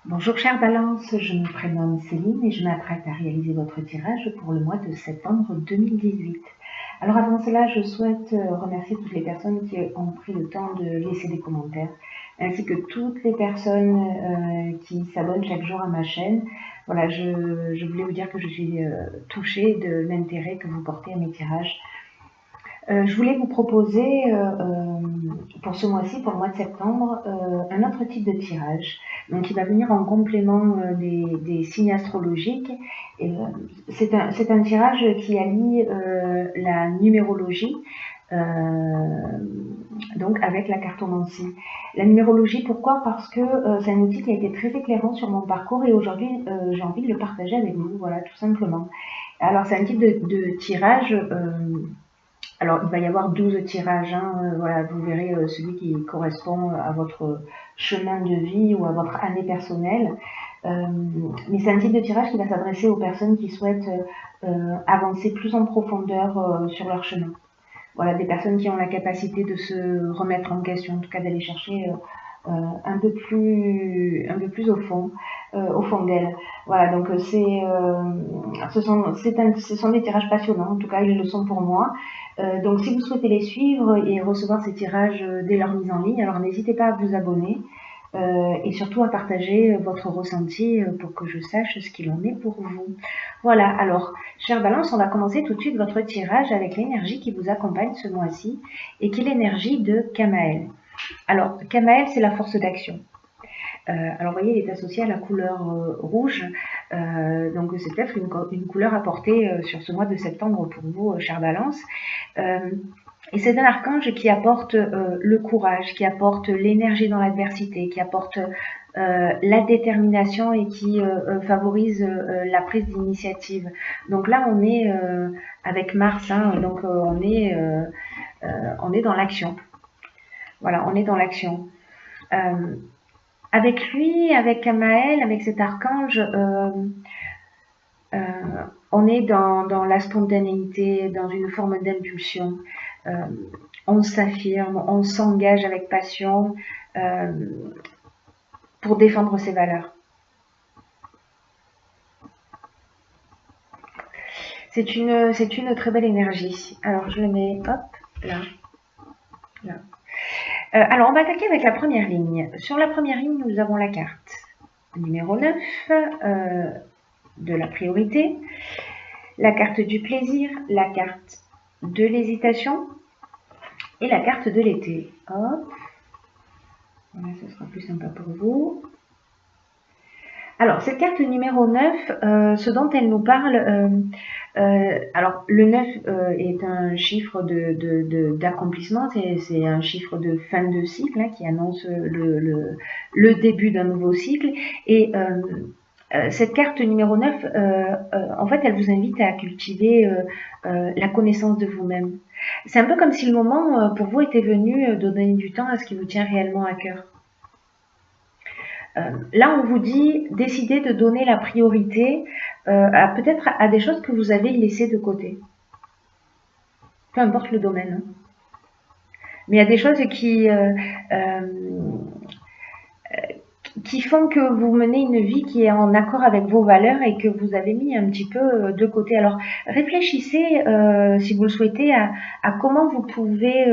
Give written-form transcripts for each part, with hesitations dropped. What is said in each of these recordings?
Bonjour chère Balance, je me prénomme Céline et je m'apprête à réaliser votre tirage pour le mois de septembre 2018. Alors avant cela, je souhaite remercier toutes les personnes qui ont pris le temps de laisser des commentaires, ainsi que toutes les personnes qui s'abonnent chaque jour à ma chaîne. Voilà, je voulais vous dire que je suis touchée de l'intérêt que vous portez à mes tirages. Je voulais vous proposer pour ce mois-ci, pour le mois de septembre, un autre type de tirage. Donc, il va venir en complément des signes astrologiques. C'est un tirage qui allie la numérologie donc avec la cartomancie. La numérologie, pourquoi? Parce que c'est un outil qui a été très éclairant sur mon parcours et aujourd'hui j'ai envie de le partager avec vous, voilà, tout simplement. Alors, c'est un type de tirage. Alors, il va y avoir 12 tirages, hein, voilà, vous verrez celui qui correspond à votre chemin de vie ou à votre année personnelle. Mais c'est un type de tirage qui va s'adresser aux personnes qui souhaitent avancer plus en profondeur sur leur chemin. Voilà, des personnes qui ont la capacité de se remettre en question, en tout cas d'aller chercher un peu plus au fond d'elle. Voilà, donc ce sont des tirages passionnants, en tout cas ils le sont pour moi. Donc si vous souhaitez les suivre et recevoir ces tirages dès leur mise en ligne, alors n'hésitez pas à vous abonner et surtout à partager votre ressenti pour que je sache ce qu'il en est pour vous. Voilà, alors, chère Balance, on va commencer tout de suite votre tirage avec l'énergie qui vous accompagne ce mois-ci et qui est l'énergie de Kamaël. Alors, Kamaël, c'est la force d'action. Alors, vous voyez, il est associé à la couleur rouge. Donc, c'est peut-être une couleur à porter sur ce mois de septembre pour vous, chère Balance. Et c'est un archange qui apporte le courage, qui apporte l'énergie dans l'adversité, qui apporte la détermination et qui favorise la prise d'initiative. Donc là, on est avec Mars, hein, donc on est dans l'action. Voilà, on est dans l'action. Avec lui, avec Kamaël, avec cet archange, on est dans la spontanéité, dans une forme d'impulsion. On s'affirme, on s'engage avec passion pour défendre ses valeurs. C'est une très belle énergie. Alors, je le mets, hop, là. Alors, on va attaquer avec la première ligne. Sur la première ligne, nous avons la carte numéro 9 de la priorité, la carte du plaisir, la carte de l'hésitation et la carte de l'été. Hop. Voilà, ce sera plus sympa pour vous. Alors, cette carte numéro 9, ce dont elle nous parle, alors le 9 est un chiffre d'accomplissement, c'est un chiffre de fin de cycle hein, qui annonce le début d'un nouveau cycle. Et cette carte numéro 9, en fait, elle vous invite à cultiver la connaissance de vous-même. C'est un peu comme si le moment pour vous était venu de donner du temps à ce qui vous tient réellement à cœur. Là, on vous dit décidez de donner la priorité peut-être à des choses que vous avez laissées de côté. Peu importe le domaine. Hein. Mais il y a des choses qui font que vous menez une vie qui est en accord avec vos valeurs et que vous avez mis un petit peu de côté. Alors, réfléchissez, si vous le souhaitez, à comment vous pouvez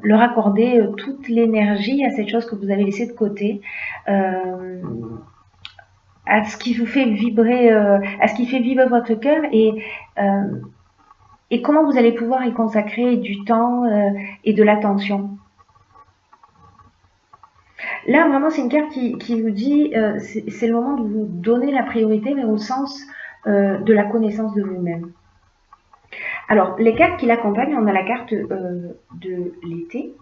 leur accorder toute l'énergie à cette chose que vous avez laissée de côté. À ce qui vous fait vibrer, à ce qui fait vibrer votre cœur et comment vous allez pouvoir y consacrer du temps et de l'attention. Là, vraiment, c'est une carte qui vous dit c'est le moment de vous donner la priorité, mais au sens de la connaissance de vous-même. Alors, les cartes qui l'accompagnent, on a la carte de l'été,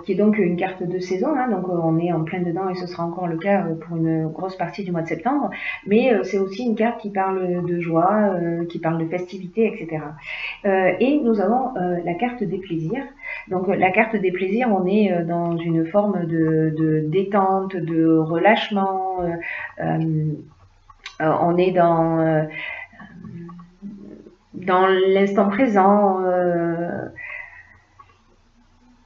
qui est donc une carte de saison, hein, donc on est en plein dedans et ce sera encore le cas pour une grosse partie du mois de septembre, mais c'est aussi une carte qui parle de joie, qui parle de festivité, etc. Et nous avons la carte des plaisirs. Donc la carte des plaisirs, on est dans une forme de détente, de relâchement, on est dans l'instant présent,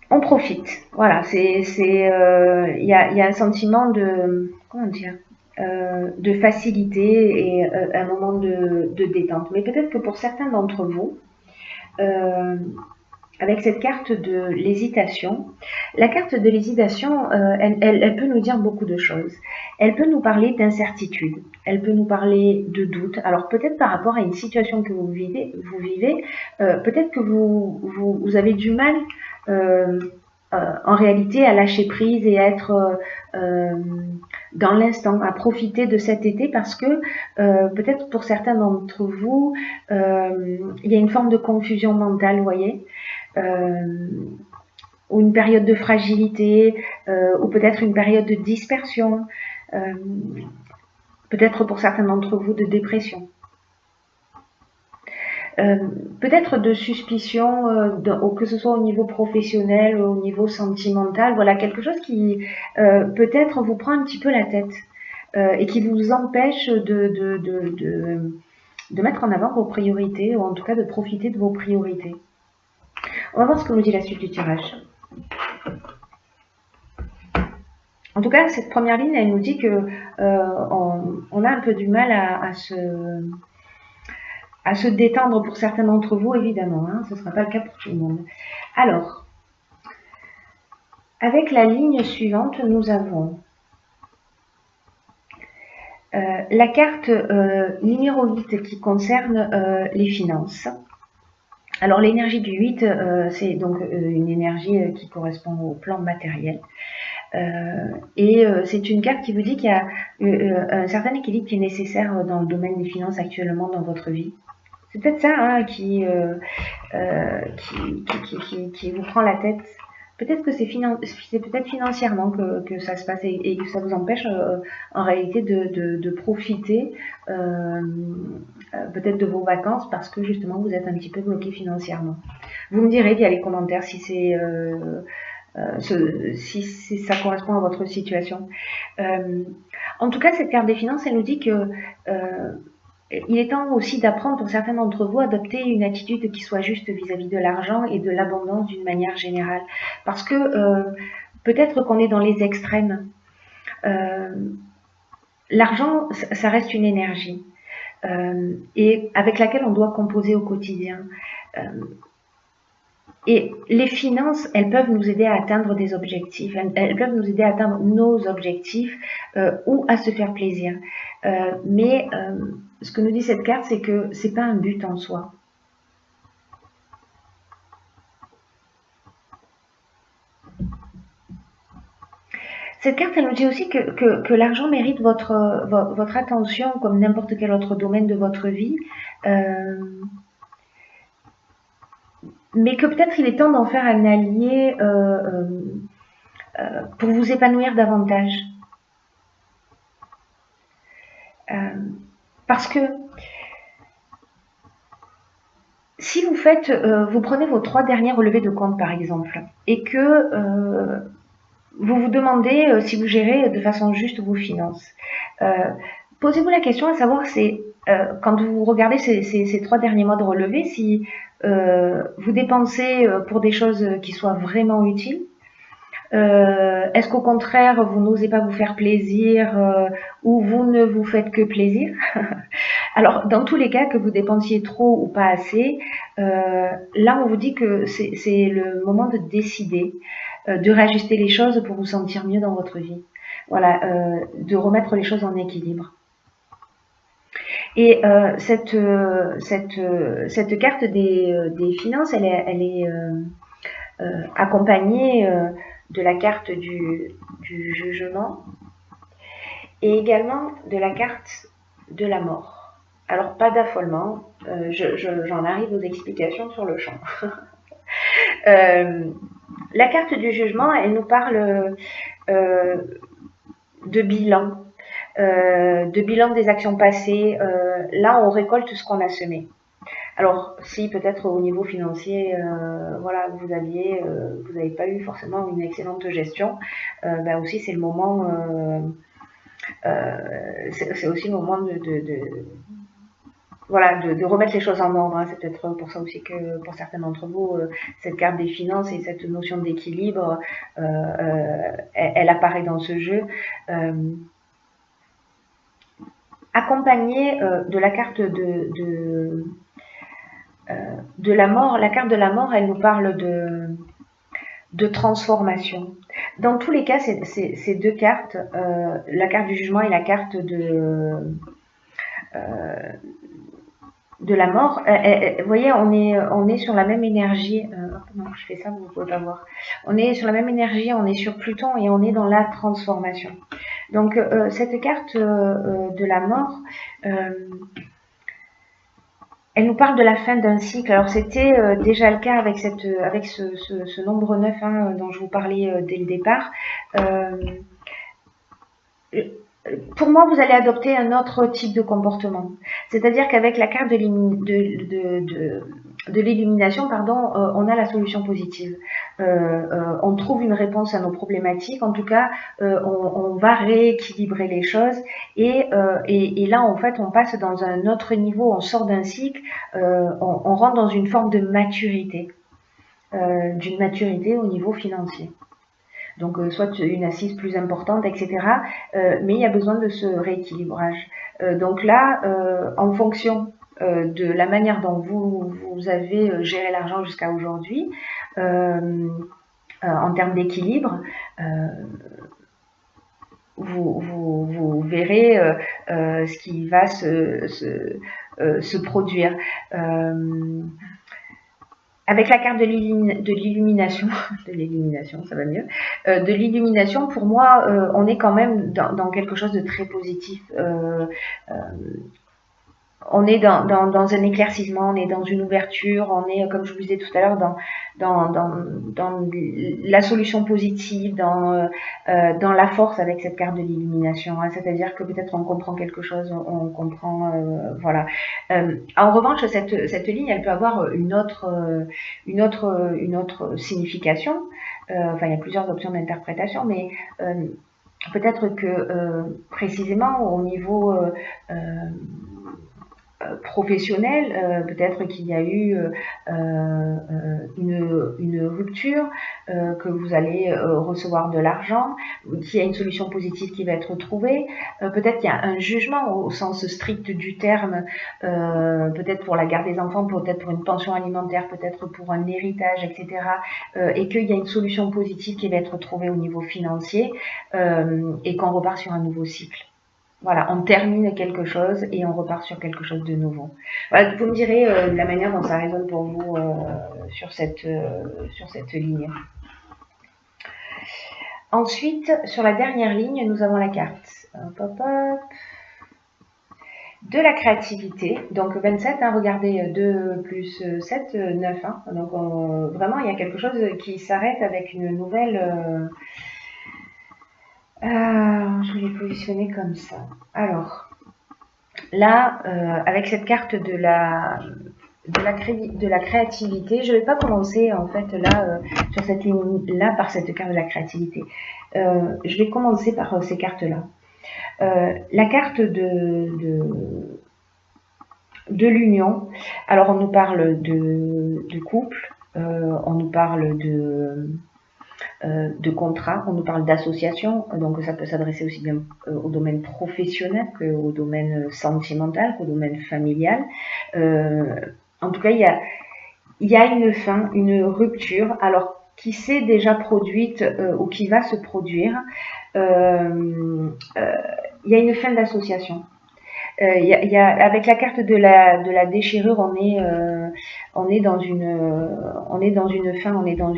on profite. Voilà, il y a un sentiment de, comment dire, de facilité et un moment de détente. Mais peut-être que pour certains d'entre vous, euh, avec cette carte de l'hésitation. La carte de l'hésitation, elle peut nous dire beaucoup de choses. Elle peut nous parler d'incertitude, elle peut nous parler de doute. Alors peut-être par rapport à une situation que vous vivez, peut-être que vous avez du mal euh, en réalité à lâcher prise et à être dans l'instant, à profiter de cet été parce que peut-être pour certains d'entre vous, il y a une forme de confusion mentale, vous voyez, euh, ou une période de fragilité, ou peut-être une période de dispersion, euh, peut-être pour certains d'entre vous de dépression. Euh, peut-être de suspicion, que ce soit au niveau professionnel, au niveau sentimental, voilà, quelque chose qui peut-être vous prend un petit peu la tête et qui vous empêche de mettre en avant vos priorités, ou en tout cas de profiter de vos priorités. On va voir ce que nous dit la suite du tirage. En tout cas, cette première ligne, elle nous dit que on a un peu du mal à se détendre pour certains d'entre vous, évidemment. Hein, ce ne sera pas le cas pour tout le monde. Alors, avec la ligne suivante, nous avons la carte numéro 8 qui concerne les finances. Alors l'énergie du 8, c'est donc une énergie qui correspond au plan matériel. C'est une carte qui vous dit qu'il y a un certain équilibre qui est nécessaire dans le domaine des finances actuellement dans votre vie. C'est peut-être ça hein, qui vous prend la tête. Peut-être que c'est peut-être financièrement que ça se passe et que ça vous empêche en réalité de profiter peut-être de vos vacances parce que justement vous êtes un petit peu bloqué financièrement. Vous me direz via les commentaires si ça correspond à votre situation. En tout cas, cette carte des finances, elle nous dit que il est temps aussi d'apprendre pour certains d'entre vous à adopter une attitude qui soit juste vis-à-vis de l'argent et de l'abondance d'une manière générale. Parce que peut-être qu'on est dans les extrêmes. L'argent, ça reste une énergie et avec laquelle on doit composer au quotidien. Et les finances, elles peuvent nous aider à atteindre des objectifs, elles peuvent nous aider à atteindre nos objectifs ou à se faire plaisir. Mais ce que nous dit cette carte, c'est que c'est pas un but en soi. Cette carte, elle nous dit aussi que l'argent mérite votre attention comme n'importe quel autre domaine de votre vie. Mais que peut-être il est temps d'en faire un allié pour vous épanouir davantage. Parce que si vous prenez vos 3 derniers relevés de compte par exemple, et que vous vous demandez si vous gérez de façon juste vos finances, posez-vous la question à savoir quand vous regardez ces 3 derniers mois de relevés, si vous dépensez pour des choses qui soient vraiment utiles. Est-ce qu'au contraire, vous n'osez pas vous faire plaisir ou vous ne vous faites que plaisir? Alors, dans tous les cas, que vous dépensiez trop ou pas assez, là, on vous dit que c'est le moment de décider, de réajuster les choses pour vous sentir mieux dans votre vie. Voilà, de remettre les choses en équilibre. Et cette carte des finances, elle est accompagnée de la carte du jugement et également de la carte de la mort. Alors, pas d'affolement, j'en arrive aux explications sur le champ. La carte du jugement, elle nous parle de bilan, des actions passées. Là, on récolte ce qu'on a semé. Alors, si peut-être au niveau financier, voilà, vous n'avez pas eu forcément une excellente gestion, ben aussi c'est le moment, c'est aussi le moment voilà, de remettre les choses en ordre. Hein. C'est peut-être pour ça aussi que pour certains d'entre vous, cette carte des finances et cette notion d'équilibre, elle apparaît dans ce jeu. Accompagnée de la carte de la mort. La carte de la mort, elle nous parle de transformation. Dans tous les cas, ces deux cartes, la carte du jugement et la carte de la mort, vous voyez, on est sur la même énergie. Non, je fais ça, vous ne pouvez pas voir. On est sur la même énergie, on est sur Pluton et on est dans la transformation. Donc, cette carte de la mort, elle nous parle de la fin d'un cycle. Alors, c'était déjà le cas avec, ce nombre 9 hein, dont je vous parlais dès le départ. Pour moi, vous allez adopter un autre type de comportement. C'est-à-dire qu'avec la carte de l'illumination, on a la solution positive. On trouve une réponse à nos problématiques. En tout cas, on va rééquilibrer les choses. Et là, en fait, on passe dans un autre niveau. On sort d'un cycle. On rentre dans une forme de maturité. D'une maturité au niveau financier. Donc, soit une assise plus importante, etc. Mais il y a besoin de ce rééquilibrage. Donc là, en fonction de la manière dont vous avez géré l'argent jusqu'à aujourd'hui, en termes d'équilibre, vous verrez ce qui va se produire. Avec la carte de l'illumination, ça va mieux, de l'illumination, pour moi, on est quand même dans quelque chose de très positif. On est dans un éclaircissement, on est dans une ouverture, on est, comme je vous disais tout à l'heure, dans la solution positive, dans la force avec cette carte de l'illumination. Hein. C'est-à-dire que peut-être on comprend quelque chose, on comprend, voilà. En revanche, cette ligne, elle peut avoir une autre signification. Enfin, il y a plusieurs options d'interprétation, mais peut-être que précisément au niveau professionnel, peut-être qu'il y a eu une rupture, que vous allez recevoir de l'argent, qu'il y a une solution positive qui va être trouvée, peut-être qu'il y a un jugement au sens strict du terme, peut-être pour la garde des enfants, peut-être pour une pension alimentaire, peut-être pour un héritage, etc. Et qu'il y a une solution positive qui va être trouvée au niveau financier et qu'on repart sur un nouveau cycle. Voilà, on termine quelque chose et on repart sur quelque chose de nouveau. Voilà, vous me direz la manière dont ça résonne pour vous sur cette ligne. Ensuite, sur la dernière ligne, nous avons la carte de la créativité. Donc 27, hein, regardez, 2 plus 7, 9. Hein. Donc vraiment, il y a quelque chose qui s'arrête avec une nouvelle... je l'ai positionné comme ça. Alors, là, avec cette carte de la créativité, je ne vais pas commencer en fait là sur cette ligne là par cette carte de la créativité. Je vais commencer par ces cartes là. La carte de l'union. Alors on nous parle de couple, on nous parle de contrat, on nous parle d'association, donc ça peut s'adresser aussi bien au domaine professionnel qu'au domaine sentimental, qu'au domaine familial. En tout cas, il y a une fin, une rupture, alors qui s'est déjà produite ou qui va se produire. Il y a une fin d'association. Avec la carte de la déchirure, on est dans une fin, on est dans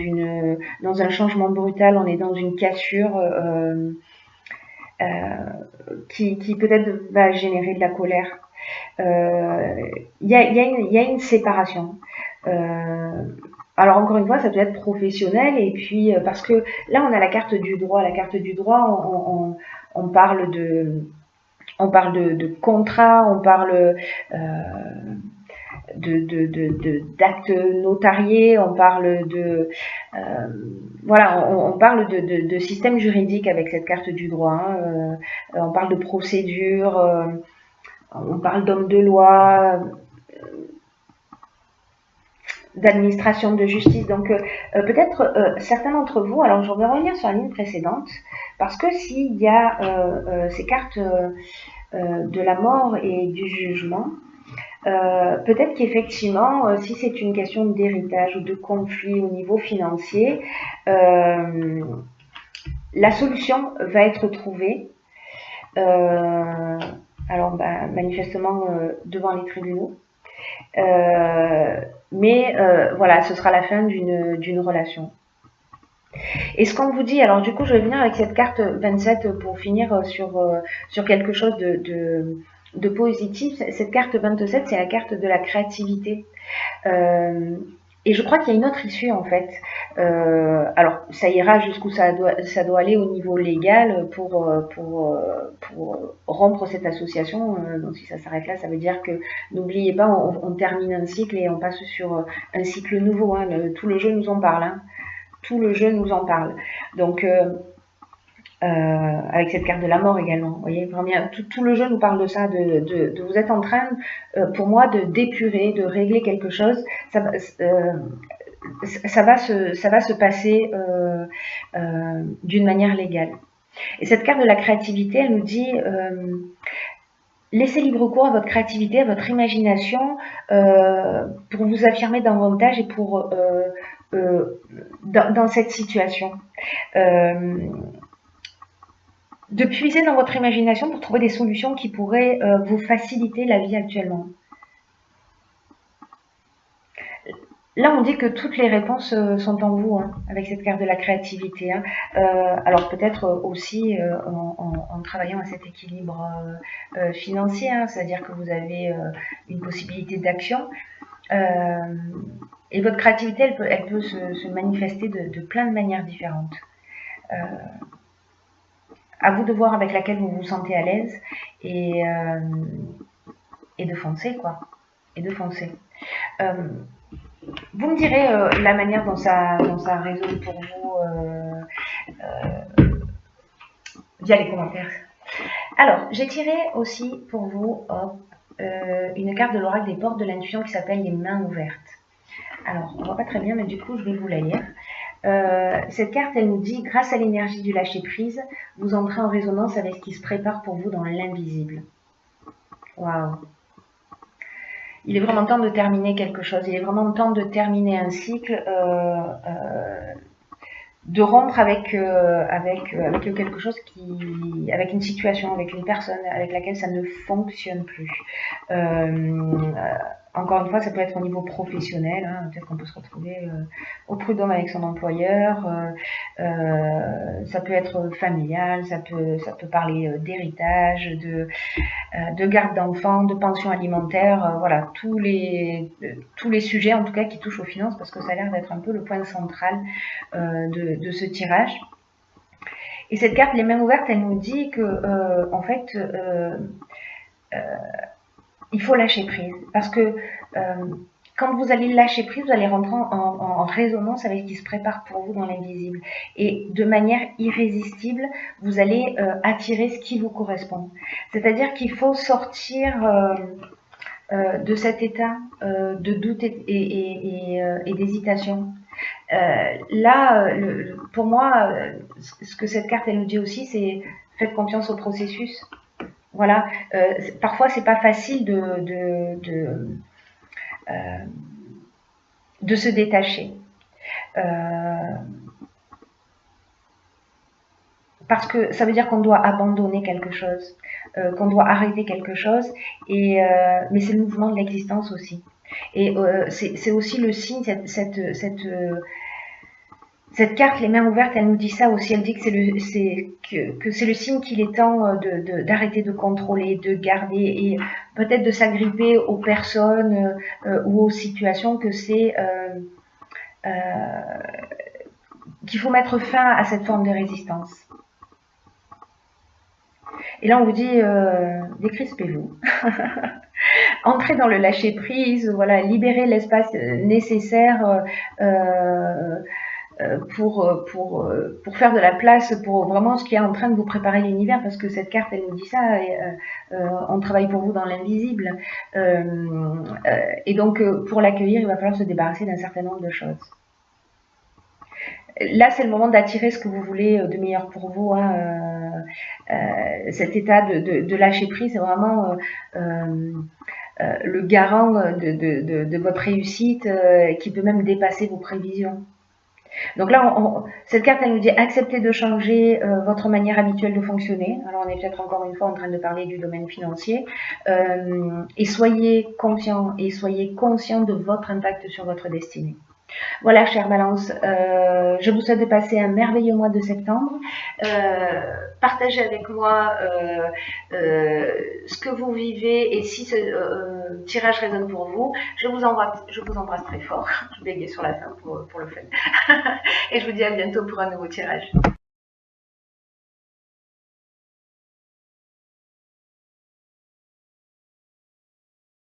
un changement brutal, on est dans une cassure qui peut-être va générer de la colère. Il y a une séparation. Alors encore une fois, ça peut être professionnel et puis parce que là on a la carte du droit. La carte du droit, on parle de contrat, on parle d'actes notariés, on parle voilà, on parle de système juridique avec cette carte du droit. Hein, on parle de procédure. On parle d'hommes de loi, d'administration de justice. Donc peut-être certains d'entre vous, alors je vais revenir sur la ligne précédente, parce que s'il y a ces cartes de la mort et du jugement, peut-être qu'effectivement, si c'est une question d'héritage ou de conflit au niveau financier, la solution va être trouvée, alors manifestement devant les tribunaux. Mais voilà, ce sera la fin d'une relation. Et ce qu'on vous dit, alors du coup, je vais venir avec cette carte 27 pour finir sur quelque chose de positif. Cette carte 27, c'est la carte de la créativité. Et je crois qu'il y a une autre issue en fait. Alors ça ira jusqu'où ça doit aller au niveau légal pour rompre cette association. Donc si ça s'arrête là, ça veut dire que n'oubliez pas, on termine un cycle et on passe sur un cycle nouveau. Hein. Tout le jeu nous en parle. Hein. Tout le jeu nous en parle. Donc avec cette carte de la mort également. Vous voyez, tout le jeu nous parle de ça, de vous êtes en train, pour moi, de d'épurer, de régler quelque chose. Ça va se passer d'une manière légale. Et cette carte de la créativité, elle nous dit laissez libre cours à votre créativité, à votre imagination pour vous affirmer davantage et pour dans cette situation. De puiser dans votre imagination pour trouver des solutions qui pourraient vous faciliter la vie actuellement. Là, on dit que toutes les réponses sont en vous, hein, avec cette carte de la créativité. Hein. Alors peut-être aussi en travaillant à cet équilibre financier, hein, c'est-à-dire que vous avez une possibilité d'action. Et votre créativité, elle peut se manifester de plein de manières différentes. À vous de voir avec laquelle vous vous sentez à l'aise et de foncer, quoi. Et de foncer. Vous me direz la manière dont ça résonne pour vous via les commentaires. Alors, j'ai tiré aussi pour vous une carte de l'oracle des portes de l'intuition qui s'appelle les mains ouvertes. Alors, on voit pas très bien, mais du coup, je vais vous la lire. Cette carte, elle nous dit, grâce à l'énergie du lâcher-prise, vous entrez en résonance avec ce qui se prépare pour vous dans l'invisible. Waouh! Il est vraiment temps de terminer quelque chose, il est vraiment temps de terminer un cycle, de rompre avec quelque chose avec une situation, avec une personne avec laquelle ça ne fonctionne plus. Encore une fois, ça peut être au niveau professionnel, hein, peut-être qu'on peut se retrouver au prud'homme avec son employeur, ça peut être familial, ça peut parler d'héritage, de garde d'enfants, de pension alimentaire, voilà, tous les sujets en tout cas qui touchent aux finances, parce que ça a l'air d'être un peu le point central de ce tirage. Et cette carte, les mains ouvertes, elle nous dit que en fait, il faut lâcher prise, parce que quand vous allez lâcher prise, vous allez rentrer en résonance avec ce qui se prépare pour vous dans l'invisible. Et de manière irrésistible, vous allez attirer ce qui vous correspond. C'est-à-dire qu'il faut sortir de cet état de doute et d'hésitation. Là, pour moi, ce que cette carte elle nous dit aussi, c'est faites confiance au processus. Voilà. Parfois, c'est pas facile de se détacher. Parce que ça veut dire qu'on doit abandonner quelque chose, qu'on doit arrêter quelque chose, mais c'est le mouvement de l'existence aussi. Et c'est aussi le signe, cette carte, les mains ouvertes, elle nous dit ça aussi, elle dit que c'est le signe qu'il est temps d'arrêter de contrôler, de garder et peut-être de s'agripper aux personnes ou aux situations que c'est qu'il faut mettre fin à cette forme de résistance. Et là, on vous dit, décrispez-vous. Entrez dans le lâcher-prise, voilà, libérez l'espace nécessaire pour faire de la place pour vraiment ce qui est en train de vous préparer l'univers, parce que cette carte, elle nous dit ça, on travaille pour vous dans l'invisible. Et donc, pour l'accueillir, il va falloir se débarrasser d'un certain nombre de choses. Là, c'est le moment d'attirer ce que vous voulez de meilleur pour vous. Hein. Cet état de lâcher prise, c'est vraiment le garant de votre réussite qui peut même dépasser vos prévisions. Donc là, cette carte, elle nous dit acceptez de changer votre manière habituelle de fonctionner. Alors, on est peut-être encore une fois en train de parler du domaine financier. Et soyez confiant et soyez conscient de votre impact sur votre destinée. Voilà, chère Balance, je vous souhaite de passer un merveilleux mois de septembre. Partagez avec moi ce que vous vivez et si ce tirage résonne pour vous. Je vous embrasse très fort. Je bégayais sur la fin pour le fun. Et je vous dis à bientôt pour un nouveau tirage.